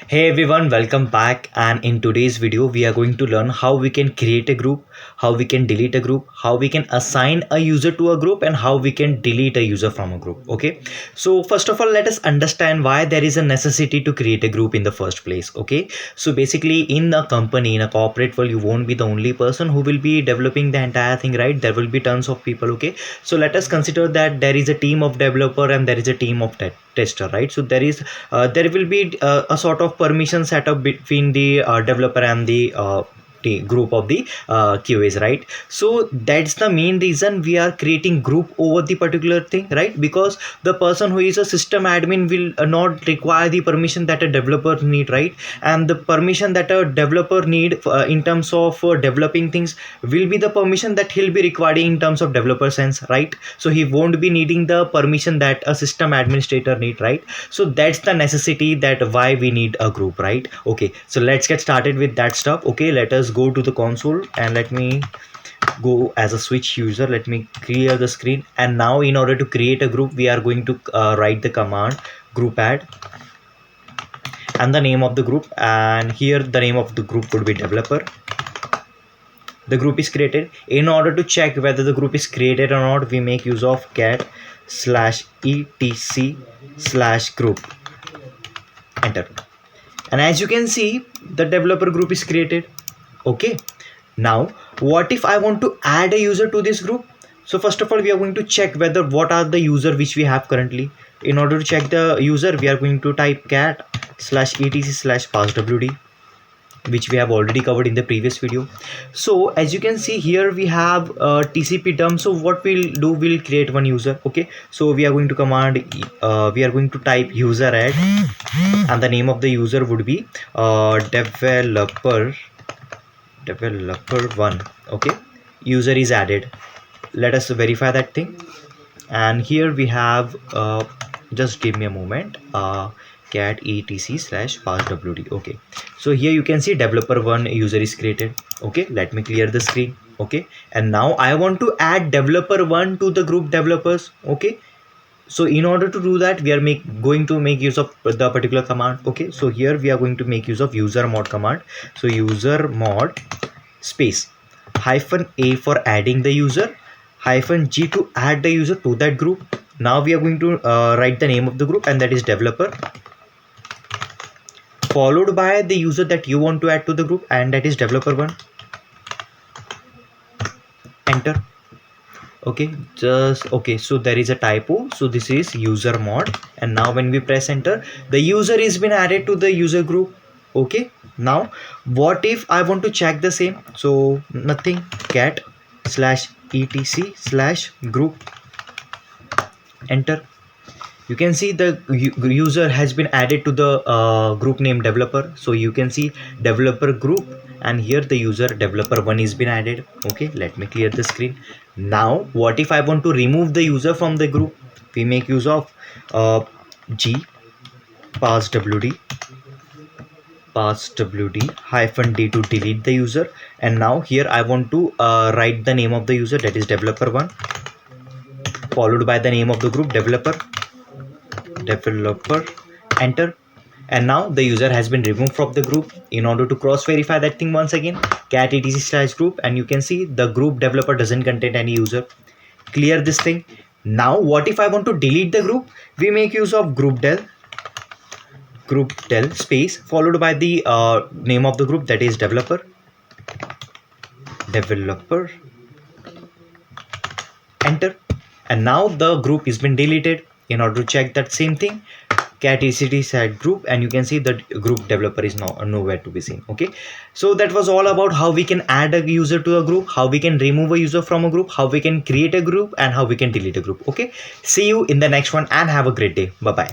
Hey everyone, welcome back, and in today's video we are going to learn how we can create a group, how we can delete a group, how we can assign a user to a group, and how we can delete a user from a group. Okay, so first of all, let us understand why there is a necessity to create a group in the first place. Okay, so basically in a company, in a corporate world, you won't be the only person who will be developing the entire thing, right? There will be tons of people. Okay, so let us consider that there is a team of developer and there is a team of tester, right? So there will be a sort of permission setup between the developer and the group of the QAs, right? So that's the main reason we are creating group over the particular thing, right? Because the person who is a system admin will not require the permission that a developer need, right? And the permission that a developer need in terms of developing things will be the permission that he'll be requiring in terms of developer sense, right? So he won't be needing the permission that a system administrator need, right? So that's the necessity that why we need a group, right? Okay, so let's get started with that stuff. Okay, let us go to the console and let me go as a switch user. Let me clear the screen, and now in order to create a group we are going to write the command group add and the name of the group, and here the name of the group could be developer. The group is created. In order to check whether the group is created or not, we make use of cat/etc/group. Enter. And as you can see, the developer group is created. Okay, now what if I want to add a user to this group? So first of all, we are going to check whether what are the user which we have currently. In order to check the user, we are going to type cat/etc/passwd, which we have already covered in the previous video. So as you can see here, we have TCP dump. So what we'll do, we'll create one user. Okay, so we are going to we are going to type Useradd, and the name of the user would be developer1. Okay, user is added. Let us verify that thing, and here we have just give me a moment, cat etc/passwd. Okay, so here you can see developer1 user is created. Okay, let me clear the screen. Okay, and now I want to add developer1 to the group developers. Okay, so in order to do that, we are going to make use of the particular command. Okay, so here we are going to make use of usermod command. So usermod space -a for adding the user, -g to add the user to that group. Now we are going to write the name of the group, and that is developer, followed by the user that you want to add to the group, and that is developer1. Enter. Okay, so there is a typo. So this is user mod, and now when we press enter, the user is been added to the user group. Okay, now what if I want to check the same? So nothing, cat/etc/group. Enter. You can see the user has been added to the group name developer. So you can see developer group, and here the user developer1 is been added. Okay, let me clear the screen. Now what if I want to remove the user from the group? We make use of g passwd -d to delete the user. And now here I want to write the name of the user, that is developer1, followed by the name of the group developer. Enter. And now the user has been removed from the group. In order to cross verify that thing once again, cat etc/group, and you can see the group developer doesn't contain any user. Clear this thing. Now what if I want to delete the group? We make use of group del space followed by the name of the group, that is developer. Enter. And now the group has been deleted. In order to check that same thing, cat etc/group, and you can see that group developer is now nowhere to be seen. Okay, so that was all about how we can add a user to a group, how we can remove a user from a group, how we can create a group, and how we can delete a group. Okay, see you in the next one, and have a great day. Bye bye.